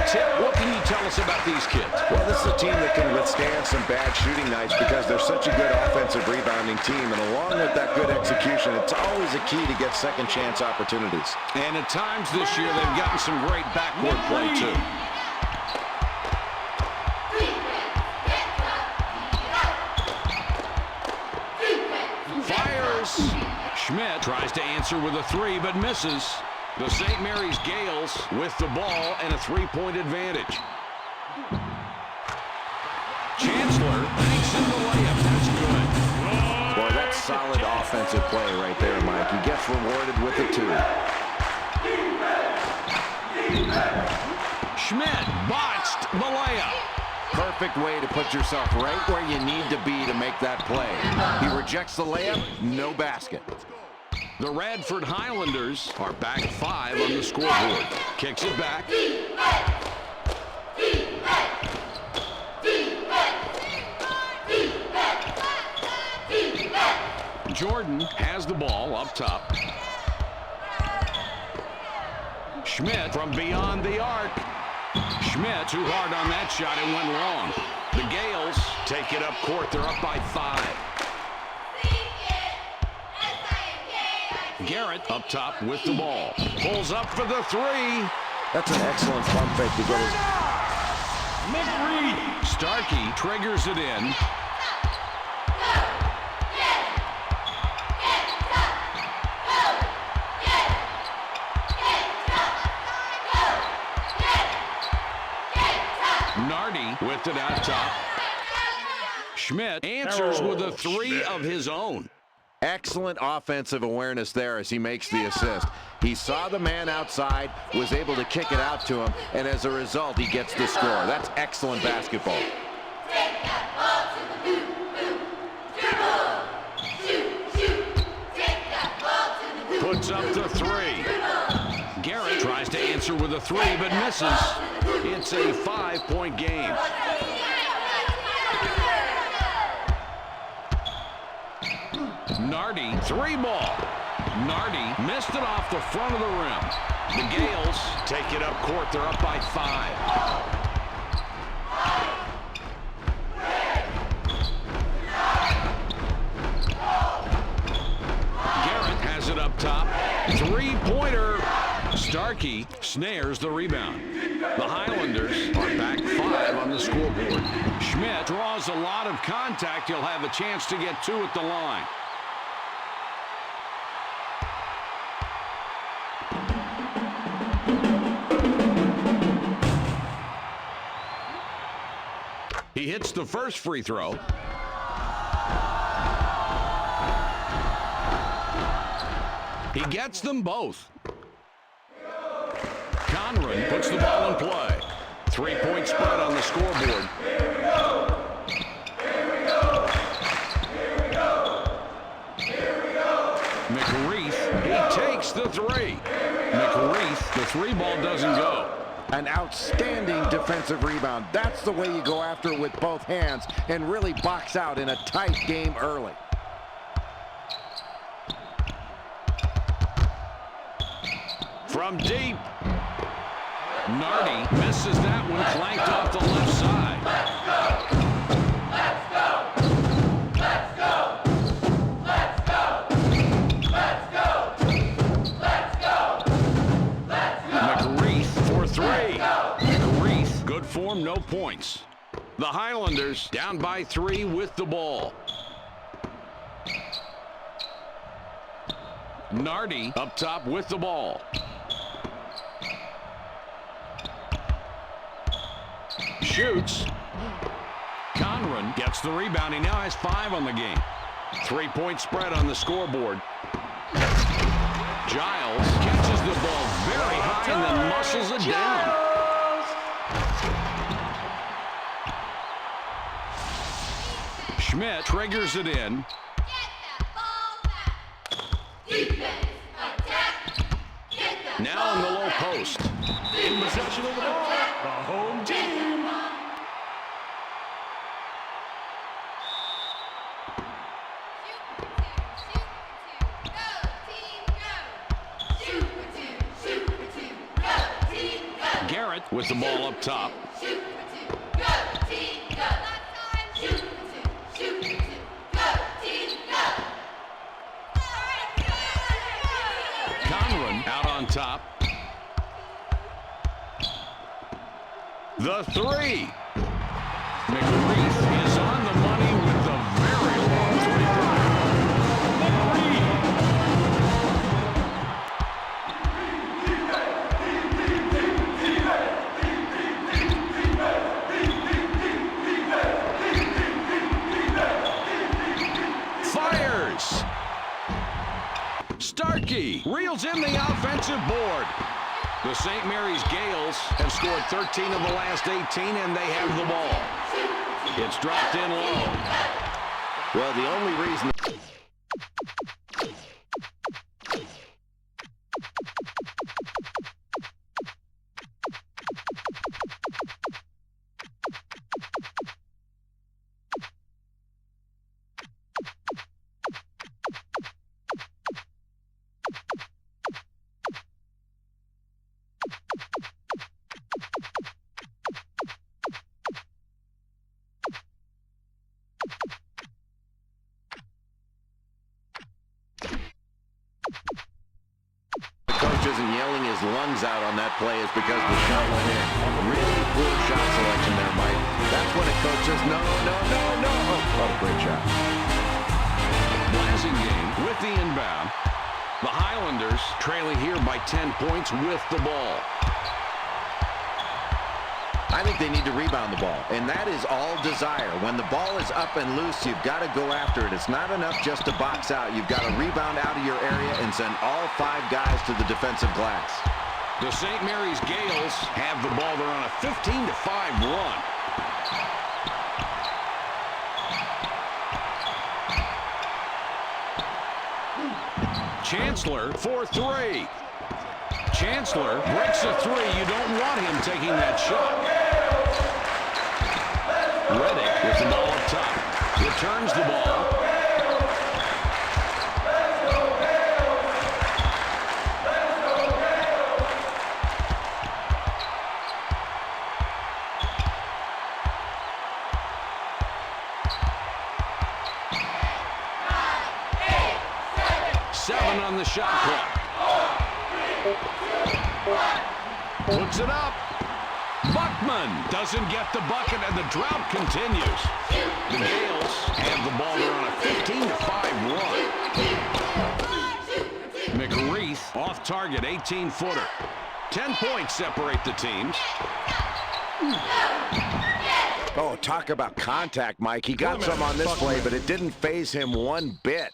tip, what can you tell us about these kids? Well, this is a team that can withstand some bad shooting nights because they're such a good offensive rebounding team. And along with that good execution, it's always a key to get second chance opportunities. And at times this year, they've gotten some great backcourt play, too. Fires. Schmidt tries to answer with a three, but misses. The St. Mary's Gales with the ball and a three-point advantage. Chancellor banks in the layup. That's good. Boy, that's solid offensive play right there, Mike. He gets rewarded with a two. Schmidt botched the layup. Perfect way to put yourself right where you need to be to make that play. He rejects the layup, no basket. The Radford Highlanders are back 5 on the scoreboard. Kicks it back. Jordan has the ball up top. Schmidt from beyond the arc. Schmidt too hard on that shot. It went long. The Gales take it up court. They're up by 5. Garrett up top with the ball. Pulls up for the three. That's an excellent pump fake to get his... McReed. Starkey triggers it in. Nardi with it out top. Schmidt answers with a three of his own. Excellent offensive awareness there as he makes the assist. He saw the man outside, was able to kick it out to him, and as a result, he gets the score. That's excellent basketball. Puts up the three. Garrett tries to answer with a three, but misses. It's a 5-point game. Nardi, three ball. Nardi missed it off the front of the rim. The Gales take it up court. They're up by 5. Garrett has it up top. Three-pointer. Starkey snares the rebound. The Highlanders are back 5 on the scoreboard. Schmidt draws a lot of contact. He'll have a chance to get 2 at the line. He hits the first free throw. He gets them both. Conran puts the ball in play. 3-point spread on the scoreboard. McReith, he takes the three. McReith, the three ball doesn't go. An outstanding defensive rebound. That's the way you go after it with both hands and really box out in a tight game early. From deep. Nardi misses that one, clanked off the left side. Let's go! Let's go! Let's go! Let's go! Let's go! Let's go! McReith for three. McReith, good form, no points. The Highlanders down by 3 with the ball. Nardi up top with the ball. Shoots. Conran gets the rebound. He now has 5 on the game. 3-point spread on the scoreboard. Giles catches the ball very high and then muscles it down. Schmidt triggers it in. Now in the low post. In possession of the ball, the home team. Garrett with the ball up top. Conlon out on top. The three. McReith is on the money with the very long three-pointer. Fires. Starkey reels in the offensive board. The St. Mary's Gales have scored 13 of the last 18, and they have the ball. It's dropped in low. Well, the only reason... isn't yelling his lungs out on that play is because the shot went in. Really poor shot selection there, Mike. That's when a coach says, no, no, no, no. Oh, great shot. Blasingame with the inbound. The Highlanders trailing here by 10 points with the ball. I think they need to rebound the ball, and that is all desire. When the ball is up and loose, you've got to go after it. It's not enough just to box out. You've got to rebound out of your area and send all 5 guys to the defensive glass. The St. Mary's Gales have the ball. They're on a 15-5 run. Chancellor for 3. Chancellor breaks a 3. You don't want him taking that shot. Reddick with the ball up top. Returns the ball. Seven on the shot clock. Puts it up. Buckman doesn't get the bucket, and the drought continues. The Gales have the ball. They're on a 15-5 run. McReith off target, 18-footer. 10 points separate the teams. Oh, talk about contact, Mike. He got some on this play, but it didn't faze him one bit.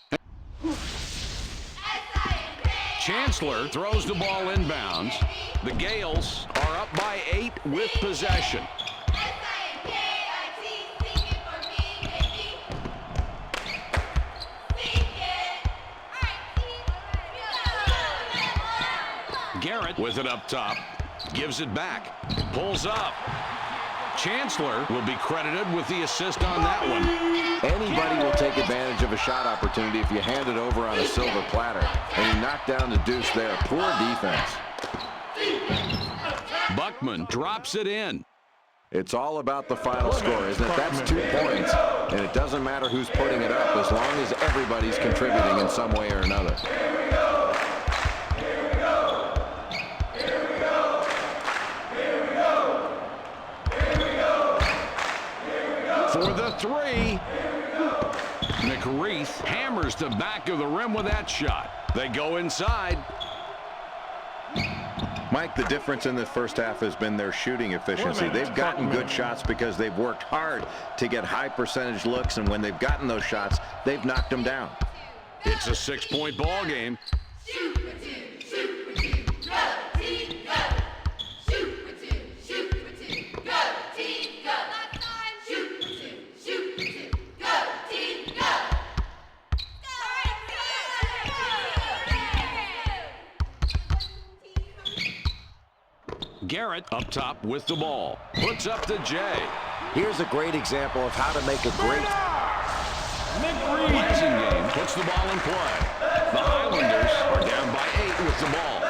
Chancellor throws the ball inbounds. The Gales are up by 8 with possession. Garrett with it up top. Gives it back. Pulls up. Chancellor will be credited with the assist on that one. Anybody will take advantage of a shot opportunity if you hand it over on a silver platter. And he knocked down the deuce there. Poor defense. Buckman drops it in. It's all about the final score, isn't it? That's 2 points, and it doesn't matter who's putting it up as long as everybody's contributing in some way or another. For the 3. McReith hammers the back of the rim with that shot. They go inside. Mike, the difference in the first half has been their shooting efficiency. They've gotten good shots because they've worked hard to get high percentage looks, and when they've gotten those shots, they've knocked them down. It's a 6-point ball game. Garrett up top with the ball. Puts up the J. Here's a great example of how to make a great... Blasingame puts the ball in play. The Highlanders are down by 8 with the ball.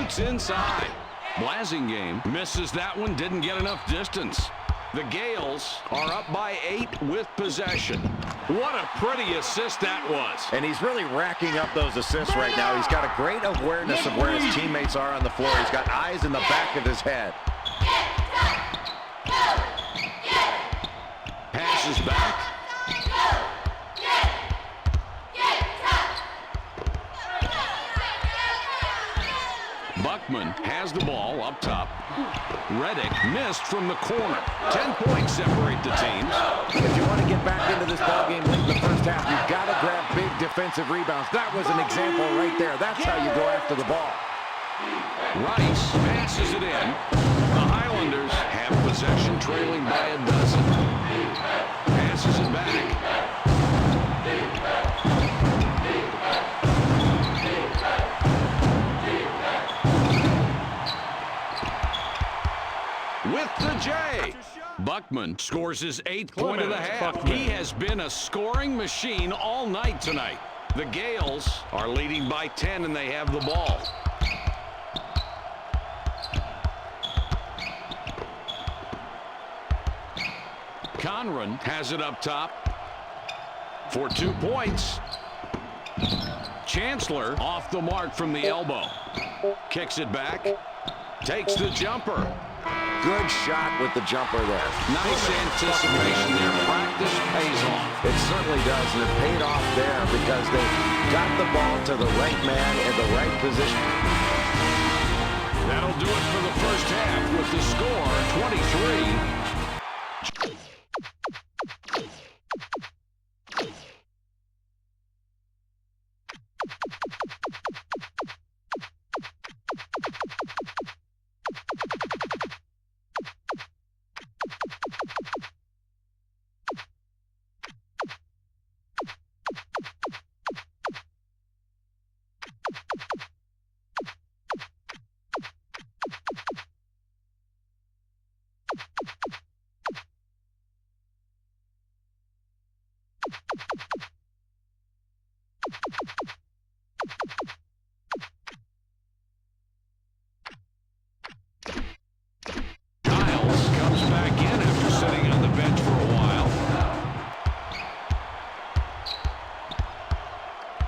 Shoots inside. Blasingame misses that one, didn't get enough distance. The Gales are up by 8 with possession. What a pretty assist that was. And he's really racking up those assists right now. He's got a great awareness of where his teammates are on the floor. He's got eyes in the back of his head. Passes back. Buckman has the ball up top. Reddick missed from the corner. 10 points separate the teams. If you want to get back into this ballgame late in the first half, you've got to grab big defensive rebounds. That was an example right there. That's how you go after the ball. Rice passes it in. The Highlanders have possession, trailing by a dozen. Passes it back. With the J. Buckman scores his 8th point of the half. He has been a scoring machine all night tonight. The Gales are leading by 10, and they have the ball. Conran has it up top for 2 points. Chancellor off the mark from the elbow. Kicks it back. Takes the jumper. Good shot with the jumper there. Nice anticipation there. Practice pays off. It certainly does, and it paid off there because they got the ball to the right man in the right position. That'll do it for the first half with the score 23.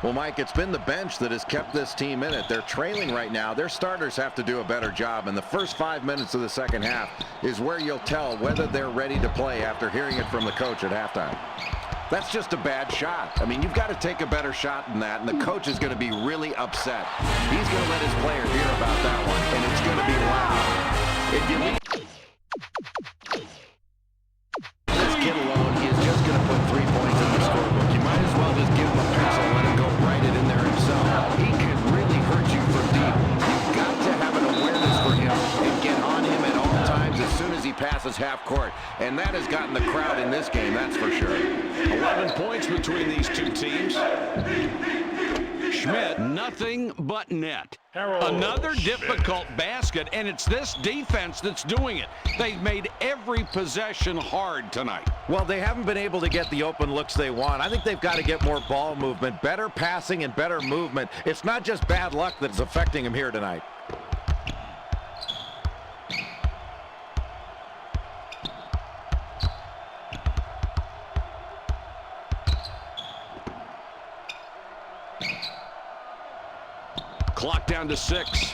Well, Mike, it's been the bench that has kept this team in it. They're trailing right now. Their starters have to do a better job, and the first 5 minutes of the second half is where you'll tell whether they're ready to play after hearing it from the coach at halftime. That's just a bad shot. I mean, you've got to take a better shot than that, and the coach is going to be really upset. He's going to let his player hear about that one, and it's going to be loud. If you leave this kid alone, he is just going to put 3 points in the scorebook. You might as well just give him a pencil and let him go write it in there himself. He can really hurt you from deep. You've got to have an awareness for him and get on him at all times as soon as he passes half court. And that has gotten the crowd in this game, that's for sure. 11 points between these two teams. Schmidt, nothing but net. Another difficult basket, and it's this defense that's doing it. They've made every possession hard tonight. Well, they haven't been able to get the open looks they want. I think they've got to get more ball movement, better passing and better movement. It's not just bad luck that's affecting them here tonight. Clock down to 6.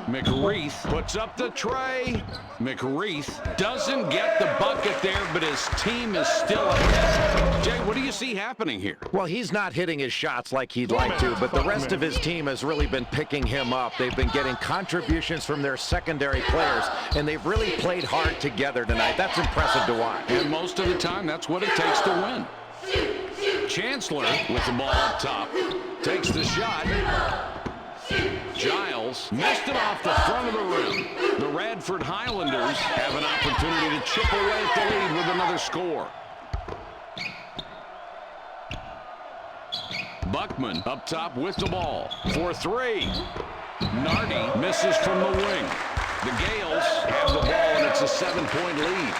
McReith puts up the tray. McReith doesn't get the bucket there, but his team is still ahead. Jay, what do you see happening here? Well, he's not hitting his shots like he'd like to, but the rest of his team has really been picking him up. They've been getting contributions from their secondary players, and they've really played hard together tonight. That's impressive to watch. And most of the time, that's what it takes to win. Chancellor with the ball up top. Takes the shot. Giles missed it off the front of the rim. The Radford Highlanders have an opportunity to chip away at the lead with another score. Buckman up top with the ball for 3. Nardi misses from the wing. The Gales have the ball, and it's a 7-point lead.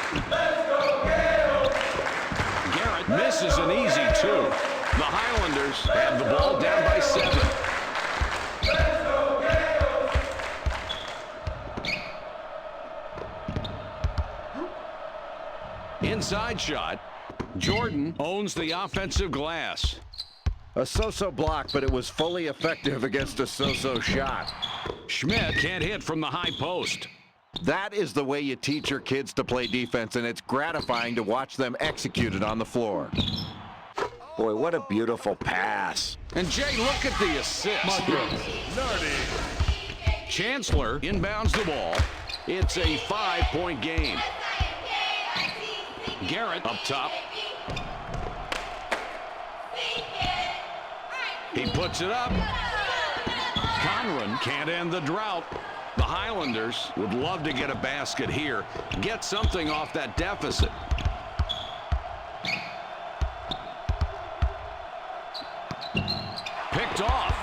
Garrett misses an easy 2. The Highlanders have the ball down by 7. inside shot. Jordan owns the offensive glass. A so-so block, but it was fully effective against a so-so shot. Schmidt can't hit from the high post. That is the way you teach your kids to play defense, and it's gratifying to watch them execute it on the floor. Boy, what a beautiful pass. And Jay, look at the assist. Nardi. Chancellor inbounds the ball. It's a 5-point game. Garrett up top. He puts it up. Conran can't end the drought. The Highlanders would love to get a basket here. Get something off that deficit. Picked off.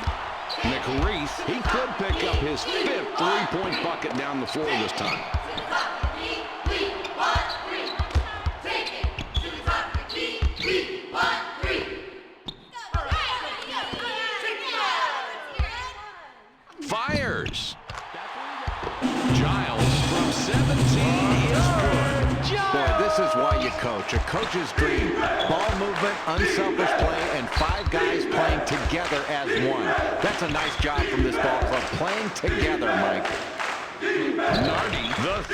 McReith, he could pick up his 5th three-point bucket down the floor this time. Fires. Giles from 17 is good. Boy, this is why you coach. A coach's dream. Ball movement, unselfish play, and 5 guys playing together as one. That's a nice job from this ball club. Playing together, Mike. Nardi, the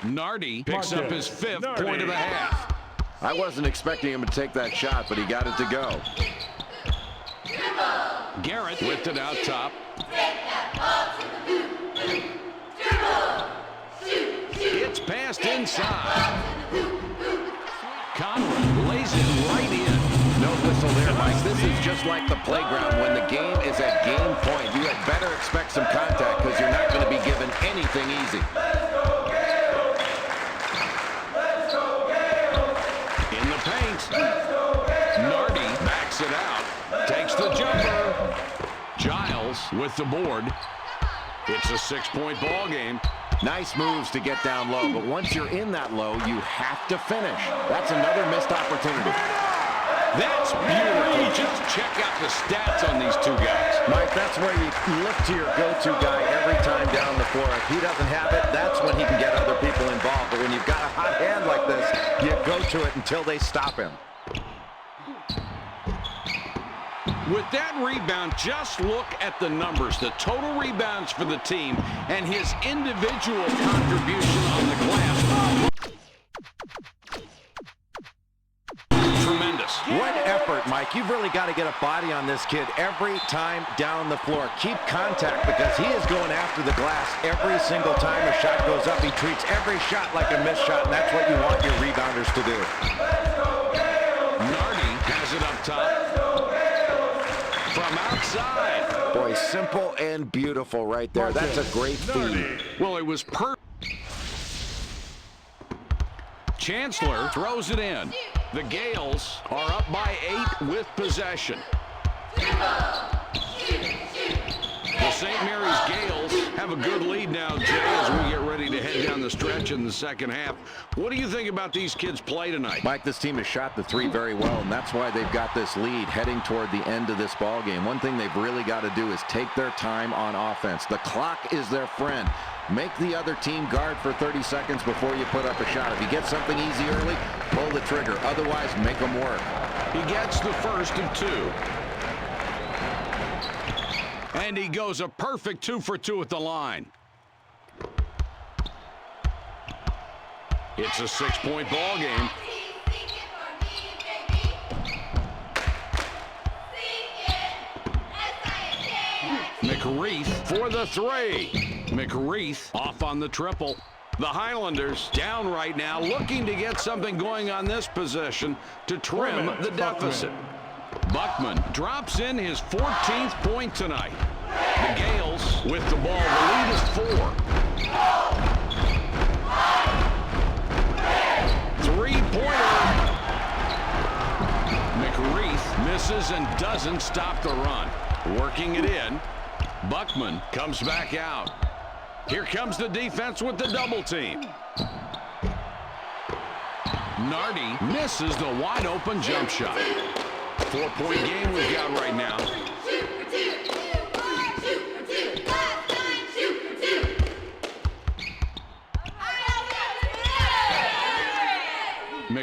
3. Nardi picks up his 5th point of the half. I wasn't expecting him to take that shot, but he got it to go. Garrett whipped it out top. It's passed inside. Conran lays it right in. No whistle there, Mike. This is just like the playground. When the game is at game point, you had better expect some contact because you're not going to be given anything easy. In the paint. Nardi backs it out. Takes the jumper. Giles with the board. It's a 6-point ball game. Nice moves to get down low, but once you're in that low, you have to finish. That's another missed opportunity. That's beautiful. Just check out the stats on these two guys. Mike, that's where you look to your go-to guy every time down the floor. If he doesn't have it, that's when he can get other people involved. But when you've got a hot hand like this, you go to it until they stop him. With that rebound, just look at the numbers. The total rebounds for the team and his individual contribution on the glass. Tremendous. What effort, Mike. You've really got to get a body on this kid every time down the floor. Keep contact because he is going after the glass every single time a shot goes up. He treats every shot like a missed shot, and that's what you want your rebounders to do. Nardi has it up top. From outside. Boy, simple and beautiful right there. That's a great feed. Well, it was perfect. Chancellor throws it in. The Gales are up by 8 with possession. The St. Mary's Gales have a good lead now, Jay, as we get ready to head down the stretch in the second half. What do you think about these kids' play tonight? Mike, this team has shot the 3 very well, and that's why they've got this lead heading toward the end of this ball game. One thing they've really got to do is take their time on offense. The clock is their friend. Make the other team guard for 30 seconds before you put up a shot. If you get something easy early, pull the trigger. Otherwise, make them work. He gets the first of 2. And he goes a perfect 2 for 2 at the line. It's a 6-point ball game. McReith for the 3. McReith off on the triple. The Highlanders down right now, looking to get something going on this possession to trim the deficit. Buckman drops in his 14th point tonight. The Gales with the ball. The lead is 4. 3-pointer. McReith misses and doesn't stop the run. Working it in. Buckman comes back out. Here comes the defense with the double team. Nardi misses the wide open jump shot. 4-point game we've got right now.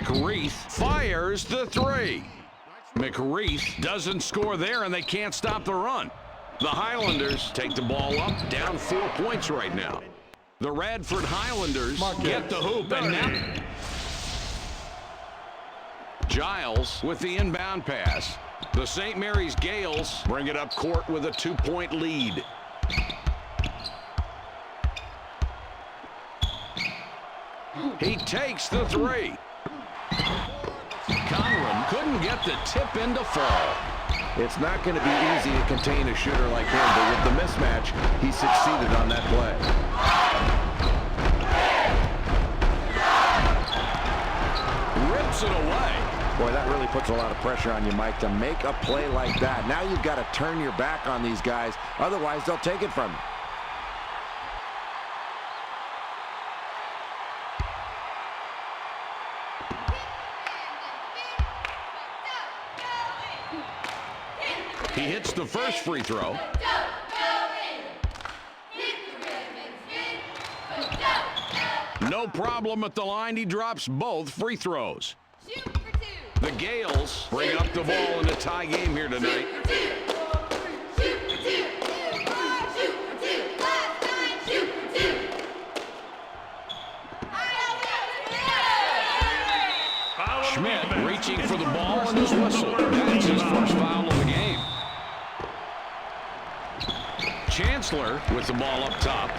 McReith fires the three. McReith doesn't score there, and they can't stop the run. The Highlanders take the ball up, down 4 points right now. The Radford Highlanders get the hoop, and now Giles with the inbound pass. The St. Mary's Gales bring it up court with a 2-point lead. He takes the three. Conran couldn't get the tip in to fall. It's not going to be easy to contain a shooter like him, but with the mismatch, he succeeded on that play. Rips it away. Boy, that really puts a lot of pressure on you, Mike, to make a play like that. Now you've got to turn your back on these guys. Otherwise, they'll take it from you. He hits the first free throw. No problem at the line. He drops both free throws. The Gales bring up the ball in a tie game here tonight. Schmidt reaching for the ball and his whistle. That's his first foul of the game. Chancellor with the ball up top.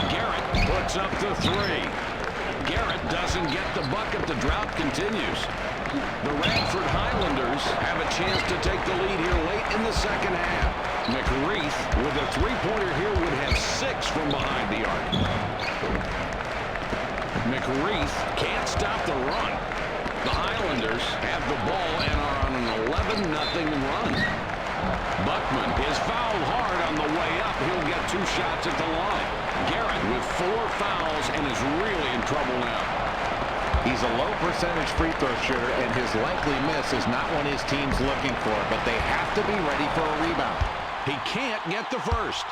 Garrett puts up the three. Garrett doesn't get the bucket. The drought continues. The Radford Highlanders have a chance to take the lead here late in the second half. McReith with a three-pointer here would have 6 from behind the arc. McReith can't stop the run. The Highlanders have the ball and are on an 11-0 run. Buckman is fouled hard on the way up. He'll get 2 shots at the line. Garrett with 4 fouls and is really in trouble now. He's a low percentage free throw shooter, and his likely miss is not one his team's looking for, but they have to be ready for a rebound. He can't get the first.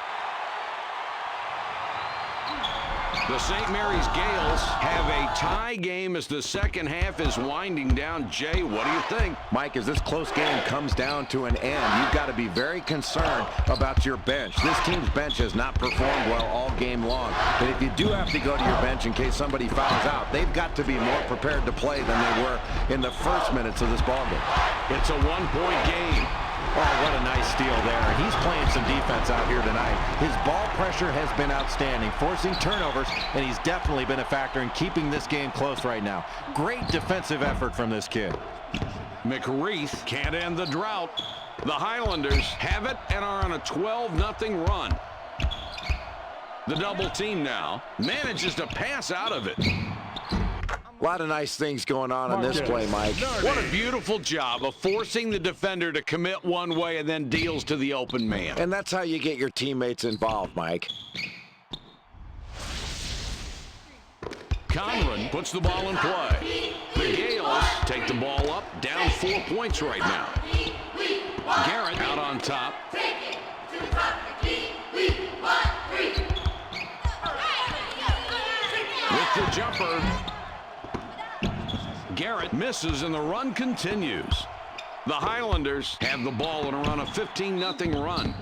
The St. Mary's Gales have a tie game as the second half is winding down. Jay, what do you think? Mike, as this close game comes down to an end, you've got to be very concerned about your bench. This team's bench has not performed well all game long. But if you do have to go to your bench in case somebody fouls out, they've got to be more prepared to play than they were in the first minutes of this ballgame. It's a 1-point game. Oh, what a nice steal there. He's playing some defense out here tonight. His ball pressure has been outstanding, forcing turnovers, and he's definitely been a factor in keeping this game close right now. Great defensive effort from this kid. McReith can't end the drought. The Highlanders have it and are on a 12-0 run. The double team now manages to pass out of it. A lot of nice things going on in this play, Mike. What a beautiful job of forcing the defender to commit one way and then deals to the open man. And that's how you get your teammates involved, Mike. Conran puts the ball in play. The Gales take the ball up, down 4 points right now. Garrett out on top. With the jumper. Garrett misses and the run continues. The Highlanders have the ball and are on a 15-0 run.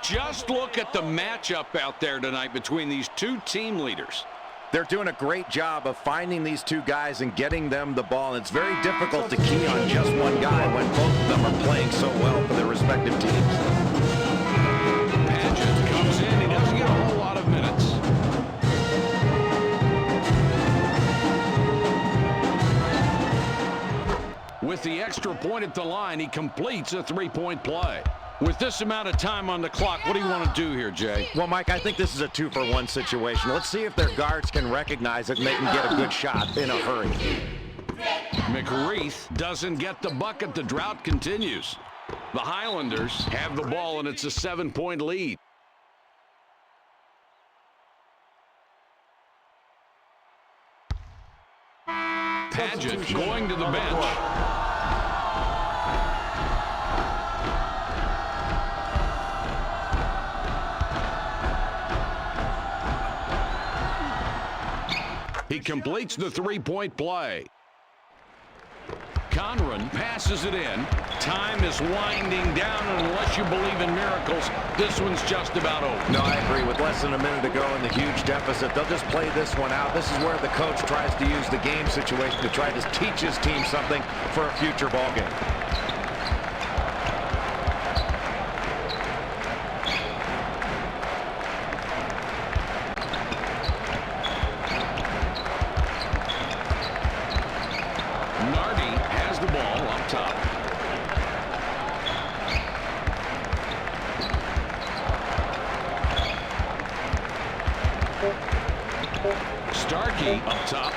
Just look at the matchup out there tonight between these two team leaders. They're doing a great job of finding these two guys and getting them the ball. It's very difficult to key on just one guy when both of them are playing so well for their respective teams. Paget comes in. He doesn't get a whole lot of minutes. With the extra point at the line, he completes a 3-point play. With this amount of time on the clock, what do you want to do here, Jay? Well, Mike, I think this is a 2-for-1 situation. Let's see if their guards can recognize it and they can get a good shot in a hurry. McReith doesn't get the bucket. The drought continues. The Highlanders have the ball, and it's a 7-point lead. Paget going to the bench. He completes the three-point play. Conran passes it in. Time is winding down, and unless you believe in miracles, this one's just about over. No, I agree. With less than a minute to go in the huge deficit, they'll just play this one out. This is where the coach tries to use the game situation to try to teach his team something for a future ball game. Starkey up top.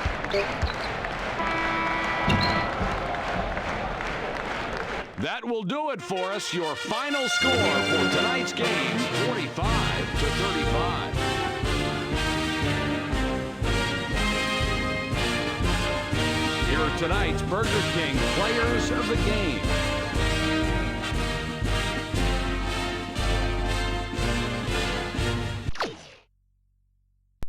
That will do it for us. Your final score for tonight's game, 45-35. Here are tonight's Burger King Players of the Game.